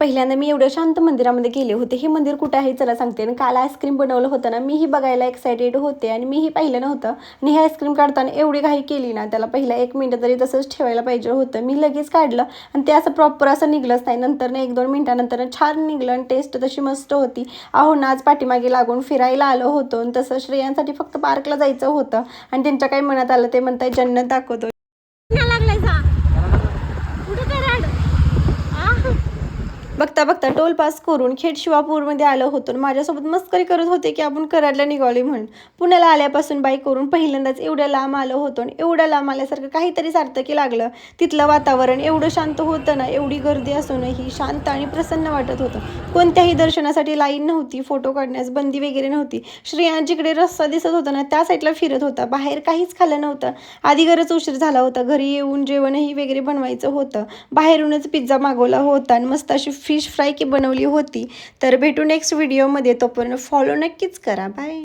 पहिल्यांदा मी एवढं शांत मंदिरामध्ये गेले होते. हे मंदिर कुठं आहे चला सांगते. आणि काल आईस्क्रीम बनवलं होतं ना, मीही बघायला एक्सायटेड होते आणि मीही पाहिलं नव्हतं. आणि हे आईस्क्रीम काढताना एवढी घाई केली ना, त्याला पहिला 1 मिनिट तरी तसंच ठेवायला पाहिजे होतं. मी लगेच काढलं आणि ते असं प्रॉपर असं निघलंच नाही. नंतर 1-2 मिनिटानंतर छान निघलं आणि टेस्ट तशी मस्त होती. अहो ना, आज पाठीमागे लागून फिरायला आलो होतो आणि तसं श्रेयांसाठी फक्त पार्कला जायचं होतं आणि त्यांच्या काही मनात आलं ते म्हणताय जन्नत दाखवतो. बघता बघता टोल पास करून खेड शिवापूरमध्ये आलो होतो. माझ्यासोबत मस्करी करत होते की आपण कराडला निघालो म्हणून. पुण्याला आल्यापासून बाईक करून पहिल्यांदाच एवढ्या लांब आलो होतो आणि एवढ्या लांब आल्यासारखं काहीतरी सार्थकी लागलं. तिथलं वातावरण एवढं शांत होतं ना, एवढी गर्दी असूनही शांत आणि प्रसन्न वाटत होतं. कोणत्याही दर्शनासाठी लाईन नव्हती, फोटो काढण्यास बंदी वगैरे नव्हती. श्रेयांश जिकडे रस्ता दिसत होता ना, त्या साईडला फिरत होता. बाहेर काहीच खाल्लं नव्हतं. आधी गरज उशीर झाला होता. घरी येऊन जेवणही वगैरे बनवायचं होतं. बाहेरूनच पिझ्झा मागवला होता आणि मस्त अशी फिश फ्राय बनवली होती. तर भेटू नेक्स्ट व्हिडिओमध्ये. तोपर्यंत फॉलो नक्कीच करा. बाय.